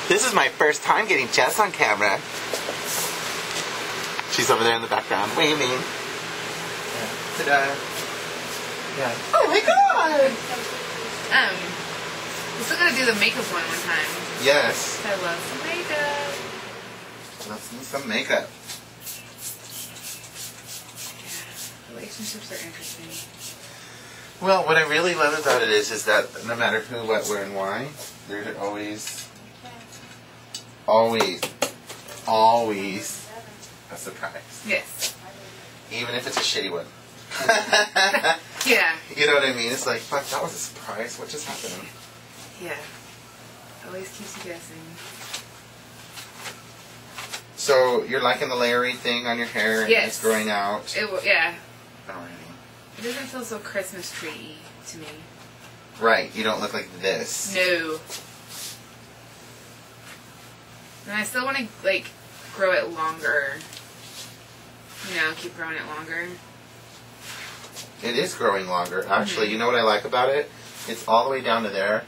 This is my first time getting Jess on camera. She's over there in the background waving. Yeah. Ta-da. Yeah. Oh my god! We're still gonna do the makeup one time. Yes. I love some makeup. Let's do some makeup. Yeah. Relationships are interesting. Well, what I really love about it is that no matter who, what, where, and why, there's always a surprise. Yes. Even if it's a shitty one. Yeah. You know what I mean? It's like, fuck, that was a surprise. What just happened? Yeah. Always keeps you guessing. So, you're liking the layery thing on your hair and yes. it's growing out? Yeah. Alrighty. It doesn't feel so Christmas tree-y to me. Right. You don't look like this. No. And I still want to, like, grow it longer. You know, keep growing it longer. It is growing longer. Actually, you know what I like about it? It's all the way down to there,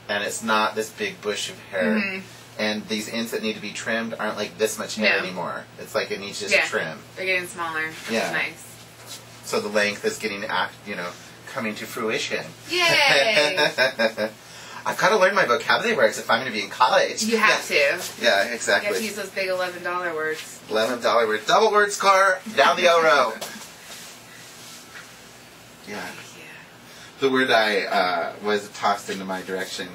and it's not this big bush of hair. And these ends that need to be trimmed aren't like this much hair anymore. It's like it needs just trim. They're getting smaller. Which is nice. So the length is getting, coming to fruition. Yay! I've got to learn my vocabulary if I'm going to be in college. You have to. Yeah, exactly. You have to use those big $11 words. $11 words. Double word score. Down the O-row. Yeah. The word I was tossed into my direction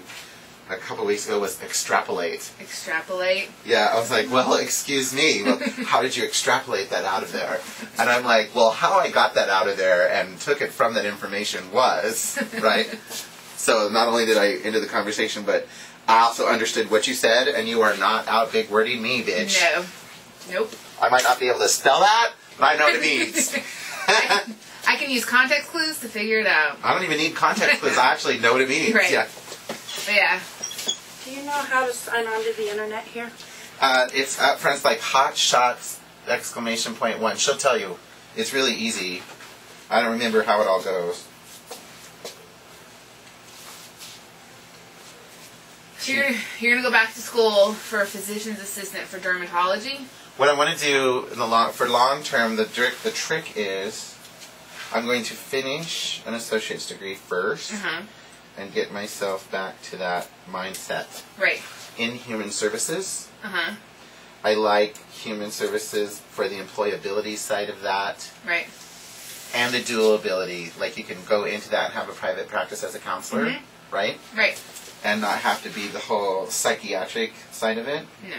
a couple weeks ago was extrapolate. Extrapolate? Yeah, I was like, well, excuse me. Well, how did you extrapolate that out of there? And I'm like, well, how I got that out of there and took it from that information was, right? So not only did I enter the conversation, but I also understood what you said, and you are not out big wording me, bitch. No. Nope. I might not be able to spell that, but I know what it means. I can use context clues to figure it out. I don't even need context clues. I actually know what it means. Right. Yeah. But yeah. Do you know how to sign on to the internet here? It's up front. It's like Hot Shots ! One. She'll tell you. It's really easy. I don't remember how it all goes. So you're going to go back to school for a physician's assistant for dermatology? What I want to do for long term, the trick is I'm going to finish an associate's degree first and get myself back to that mindset. Right. In human services. I like human services for the employability side of that. Right. And the dual ability. Like you can go into that and have a private practice as a counselor. Right? Right. And not have to be the whole psychiatric side of it. No.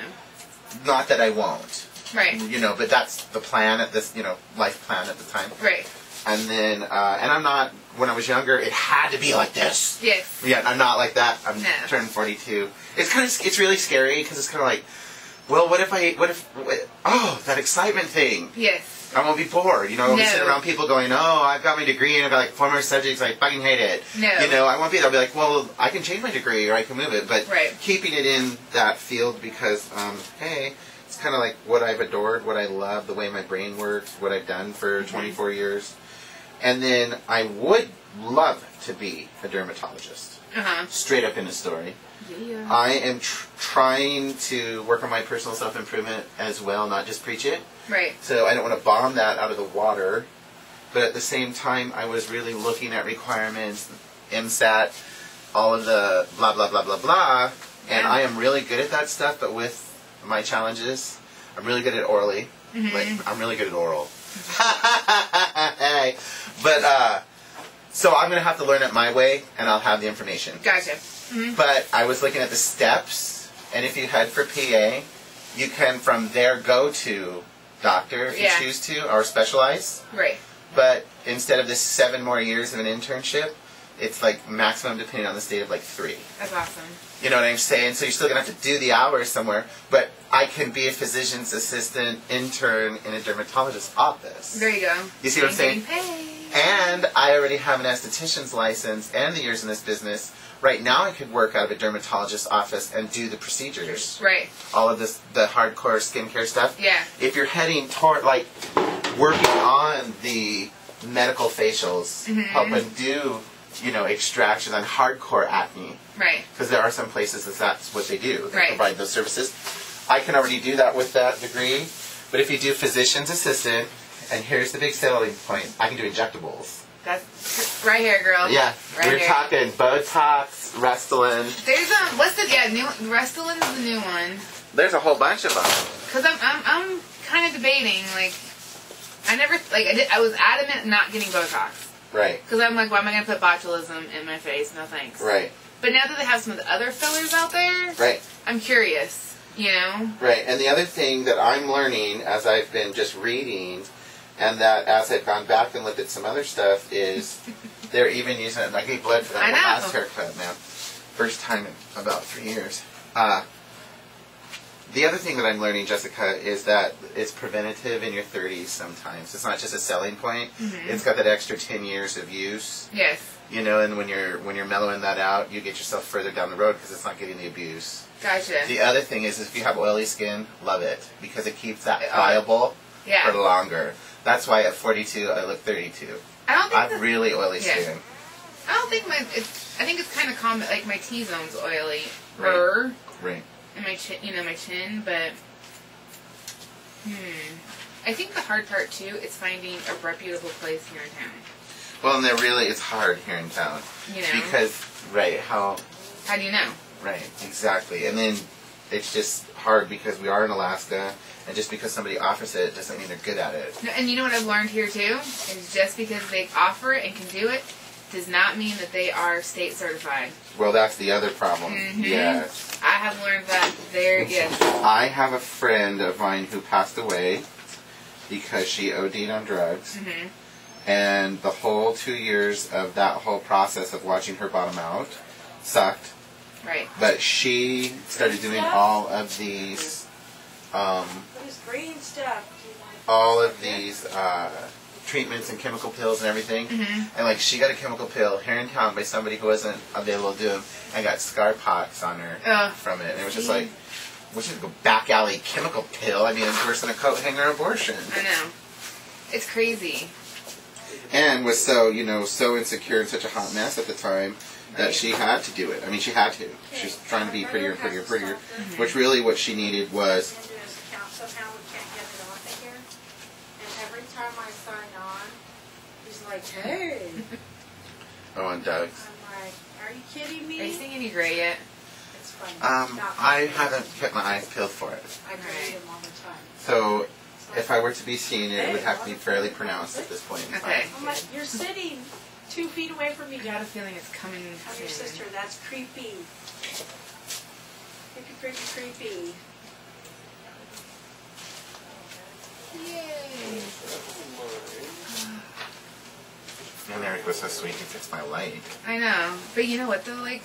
Not that I won't. Right. You know, but that's the plan at this, life plan at the time. Right. And then, and I'm not, when I was younger, it had to be like this. Yes. Yeah, I'm not like that. I'm turning 42. It's really scary because it's kind of like, well, what if, that excitement thing. Yes. I won't be bored. I'll be sitting around people going, oh, I've got my degree and I've got like 4 more subjects, I fucking hate it. No. I won't be there. I'll be like, well, I can change my degree or I can move it. But keeping it in that field because, hey, it's kind of like what I've adored, what I love, the way my brain works, what I've done for 24 years. And then I would love to be a dermatologist. Straight up in the story. Yeah. I am trying to work on my personal self-improvement as well, not just preach it. Right. So I don't want to bomb that out of the water. But at the same time, I was really looking at requirements, MSAT, all of the blah, blah, blah, blah, blah. And I am really good at that stuff, but with my challenges, I'm really good at orally. Like, I'm really good at oral. Hey. But, so I'm going to have to learn it my way, and I'll have the information. Gotcha. But I was looking at the steps, and if you head for PA, you can from there go to doctor if you choose to, or specialize. Right. But instead of this 7 more years of an internship, it's like maximum, depending on the state, of like 3. That's awesome. You know what I'm saying? So you're still going to have to do the hours somewhere, but I can be a physician's assistant intern in a dermatologist's office. There you go. You see what I'm saying? Paid. And I already have an esthetician's license and the years in this business. Right now I could work out of a dermatologist's office and do the procedures. Right. All of this, the hardcore skincare stuff. Yeah. If you're heading toward, like, working on the medical facials, helping do extraction on hardcore acne. Right. Because there are some places that's what they do. They Right. provide those services. I can already do that with that degree. But if you do physician's assistant, and here's the big selling point, I can do injectables. That's right here, girl. Yeah. Right We're here. talking Botox, Restylane. There's new Restylane is the new one. There's a whole bunch of them. Cause I'm kind of debating like I was adamant not getting Botox. Right. Cause I'm like, why am I gonna put botulism in my face? No thanks. Right. But now that they have some of the other fillers out there, Right. I'm curious. You know. Right. And the other thing that I'm learning as I've been just reading, and that as I've gone back and looked at some other stuff, is they're even using it. I gave blood for that I know. last haircut, man. First time in about 3 years. The other thing that I'm learning, Jessica, is that it's preventative in your 30s sometimes. It's not just a selling point. Mm-hmm. It's got that extra 10 years of use. Yes. And when you're mellowing that out, you get yourself further down the road because it's not getting the abuse. Gotcha. The other thing is if you have oily skin, love it because it keeps that pliable Yeah. for longer. That's why at 42 I look 32. I don't think I have really oily Yeah. skin. I don't think I think it's kind of common. Like my T-zone's oily. Right. Right. And my chin, but I think the hard part too is finding a reputable place here in town. Well, and it's hard here in town. You know. Because, How do you know? Right, exactly. And then it's just hard because we are in Alaska, and just because somebody offers it doesn't mean they're good at it. No, and you know what I've learned here too? Is just because they offer it and can do it does not mean that they are state certified. Well, that's the other problem. Mm-hmm. Yes. I have learned that yes. I have a friend of mine who passed away because she OD'd on drugs. Mm-hmm. And the whole 2 years of that whole process of watching her bottom out sucked. Right. But she started doing all of these, What is green stuff? treatments and chemical pills and everything. Mm-hmm. And like she got a chemical pill here in town by somebody who wasn't available to do them and got scar pots on her from it. And it was just like, we should go back alley chemical pill. I mean, it's worse than a coat hanger abortion. I know. It's crazy. And was so insecure and such a hot mess at the time that she had to do it. I mean, she had to. She's trying to be prettier and prettier and prettier. Mm-hmm. Which really what she needed was... Somehow we can't get it on here. And every time I sign on, he's like, hey. Oh, and Doug's. I'm like, are you kidding me? Are you seeing any gray yet? It's funny. I haven't kept my eyes peeled for it. I grade him all the time. So, if I were to be seeing it, it would have to be fairly pronounced at this point in time. Okay. I'm like, you're sitting 2 feet away from me. I got a feeling it's coming I'm your soon. sister. That's creepy. Creepy, creepy, creepy. Yay. And Eric was so sweet, he fixed my light. I know. But you know what though? Like,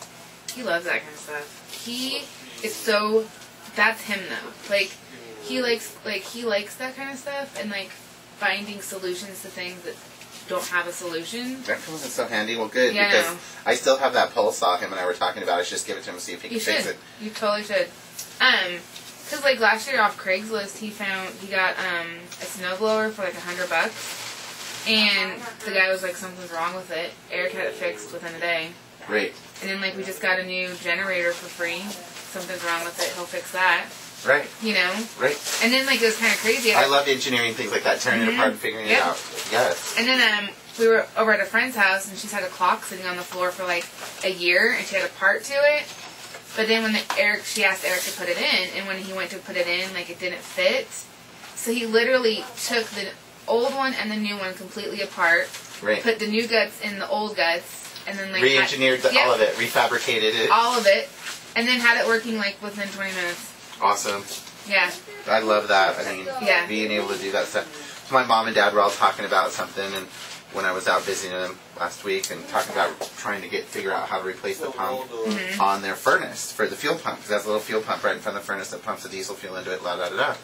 he loves that kind of stuff. He is so... That's him though. Like, he likes that kind of stuff and like finding solutions to things that don't have a solution. That wasn't so handy. Well, good, Yeah, I because know. I still have that pulse saw him and I were talking about. I should just give it to him and see if he can You fix should. it. You totally should. Cause like last year off Craigslist, he got a snowblower for like $100, and the guy was like, something's wrong with it. Eric had it fixed within a day, Great. and then like we just got a new generator for free. Something's wrong with it. He'll fix that. Right. You know. Right. And then like it was kind of crazy. I love engineering things like that, tearing it apart and figuring it out. Yes. And then we were over at a friend's house, and she's had a clock sitting on the floor for like a year, and she had a part to it. But then when she asked Eric to put it in, and when he went to put it in, like it didn't fit. So he literally took the old one and the new one completely apart, Right. put the new guts in the old guts, and then like Re-engineered all of it, refabricated it. all of it, and then had it working like within 20 minutes. Awesome. Yeah. I love that. I mean, Yeah. being able to do that stuff. So my mom and dad were all talking about something, and when I was out visiting them last week and talking about trying to figure out how to replace the pump on their furnace for the fuel pump, because that's a little fuel pump right in front of the furnace that pumps the diesel fuel into it, la da da da.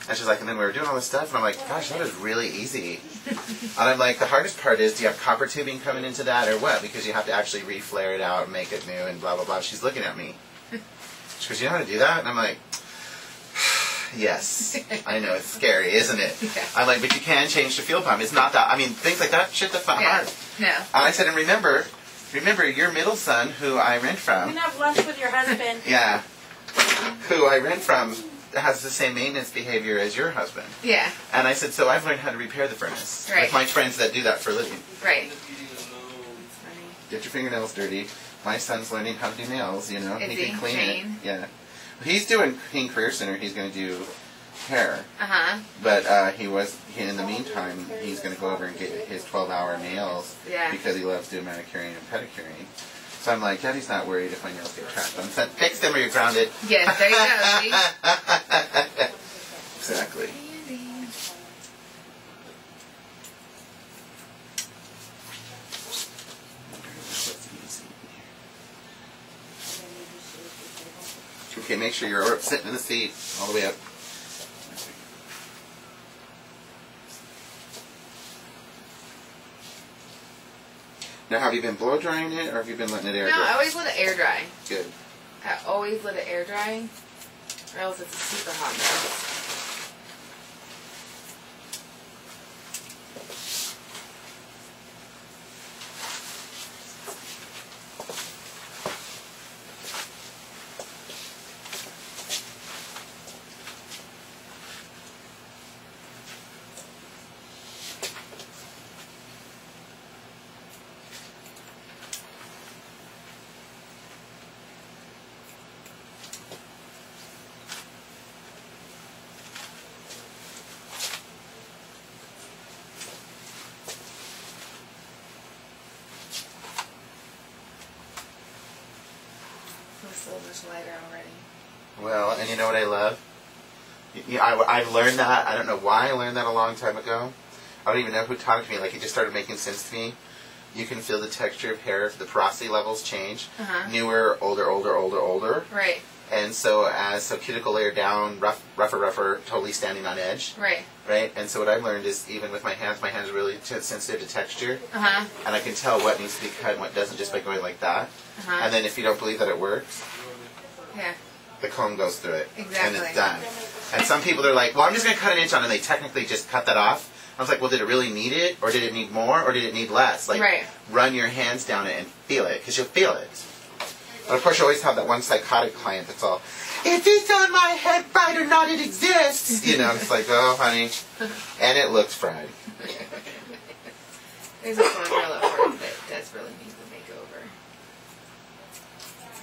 And she's like, and then we were doing all this stuff, and I'm like, gosh, that is really easy. And I'm like, the hardest part is, do you have copper tubing coming into that or what? Because you have to actually re-flare it out and make it new and blah, blah, blah. She's looking at me. She goes, you know how to do that? And I'm like, yes. I know, it's scary, isn't it? Yeah. I'm like, but you can change the fuel pump. It's not that, I mean, things like that, shit, that's not hard. No. And I said, and remember, Remember, your middle son, who I rent You from, can have lunch with your husband. yeah, who I rent from, has the same maintenance behavior as your husband. Yeah. And I said, so I've learned how to repair the furnace. Right. With my friends that do that for a living. Right. It's funny. Get your fingernails dirty. My son's learning how to do nails, you know. Is he he? can clean Shane? it. Yeah. He's doing King Career Center. He's going to do hair. Uh-huh. But in the meantime, he's going to go over and get his 12-hour nails Yeah. because he loves doing manicuring and pedicuring. So I'm like, Daddy's not worried if my nails get trapped. I'm saying, fix them or you're grounded. Yes, there you go. See? Exactly. Okay, make sure you're sitting in the seat all the way up. Now, have you been blow drying it, or have you been letting it air No, dry? I always let it air dry. Good. I always let it air dry, or else it's a super hot mess. The silver's lighter already. Well, and you know what I love? I learned that. I don't know why I learned that a long time ago. I don't even know who taught it to me. Like, it just started making sense to me. You can feel the texture of hair, the porosity levels change. Uh-huh. Newer, older. Right. And so cuticle layer down, rougher, totally standing on edge. Right. Right? And so what I've learned is even with my hands are really sensitive to texture. Uh-huh. And I can tell what needs to be cut and what doesn't just by going like that. Uh-huh. And then if you don't believe that it works, Yeah. the comb goes through it. Exactly. And it's done. And some people are like, well, I'm just going to cut an inch on, and they technically just cut that off. I was like, well, did it really need it? Or did it need more? Or did it need less? Like, Right. run your hands down it and feel it, because you'll feel it. And of course, you always have that one psychotic client that's all, if it's on my head right or not, it exists. You know, it's like, oh, honey. And it looks fried. There's a phone girl at work that desperately needs a makeover.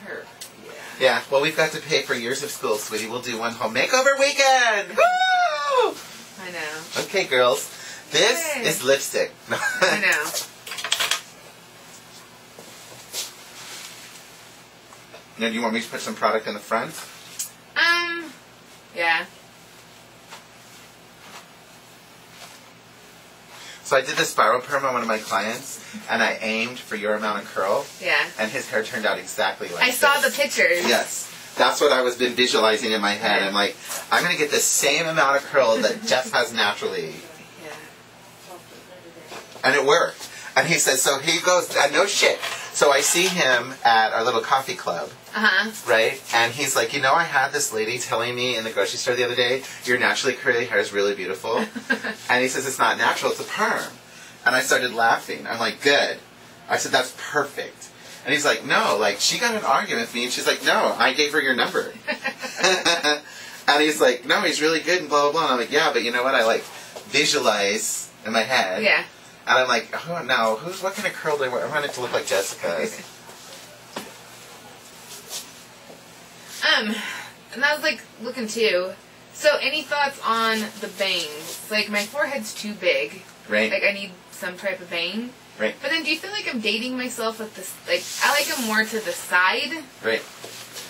Her. Yeah. Yeah, well, we've got to pay for years of school, sweetie. We'll do one home makeover weekend. Woo! I know. Okay, girls. This Yay. is lipstick. I know. Now, do you want me to put some product in the front? Yeah. So I did the spiral perm on one of my clients, and I aimed for your amount of curl, Yeah. and his hair turned out exactly like I saw the this. pictures. Yes. That's what I was been visualizing in my head. Yeah. I'm like, I'm going to get the same amount of curl that Jess has naturally. Yeah. And it worked. And he says, so he goes, no shit. So I see him at our little coffee club, Uh-huh. right? And he's like, you know, I had this lady telling me in the grocery store the other day, your naturally curly hair is really beautiful. And he says, it's not natural, it's a perm. And I started laughing. I'm like, good. I said, that's perfect. And he's like, no, like, she got in an argument with me, and she's like, no, I gave her your number. And he's like, no, he's really good, and blah, blah, blah. And I'm like, yeah, but you know what? I, like, visualize in my head. Yeah. And I'm like, oh, no, what kind of curl do I want? I want it to look like Jessica's. And I was like looking too. So any thoughts on the bangs? Like my forehead's too big. Right? Like I need some type of bang. Right. But then do you feel like I'm dating myself with this? Like I like them more to the side, Right.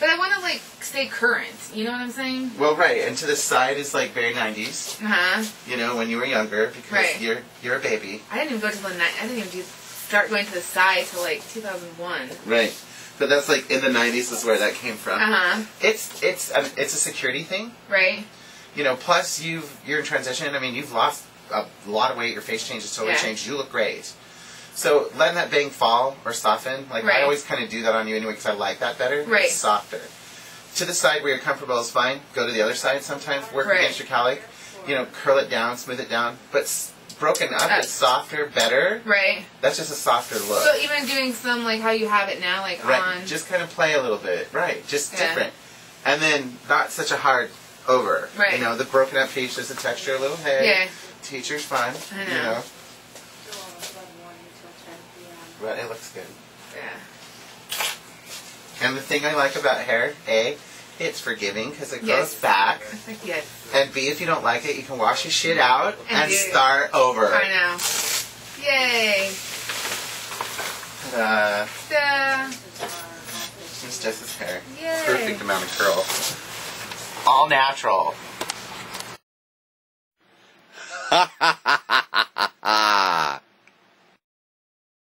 but I want to like stay current. You know what I'm saying? Well, right. And to the side is, like, very 90s. Uh huh. You know, when you were younger, because Right. you're a baby. I didn't even go to the night. I didn't even start going to the side till like 2001. Right. But that's, like, in the 90s is where that came from. Uh huh. It's a security thing. Right. You know, plus you're in transition. I mean, you've lost a lot of weight. Your face change has totally Yeah. changed. You look great. So letting that bang fall or soften, like, Right. I always kind of do that on you anyway because I like that better. Right. It's softer. To the side where you're comfortable is fine. Go to the other side sometimes. Work Right. against your cowlick. You know, curl it down, smooth it down. But broken up. It's softer, better. Right. That's just a softer look. So even doing some like how you have it now, like Right. on. Just kind of play a little bit. Right. Just Yeah. different. And then not such a hard over. Right. You know, the broken up piece, just the texture, a little hair. Yeah. Teacher's fun. I know. You know. Still on 11 until 10 p.m. But it looks good. Yeah. And the thing I like about hair, A, it's forgiving because it grows Yes. back. Yes. And B, if you don't like it, you can wash your shit out And and do- start over. I know. Yay. Ta-da. Da. It's just his hair. Yay. Perfect amount of curl. All natural.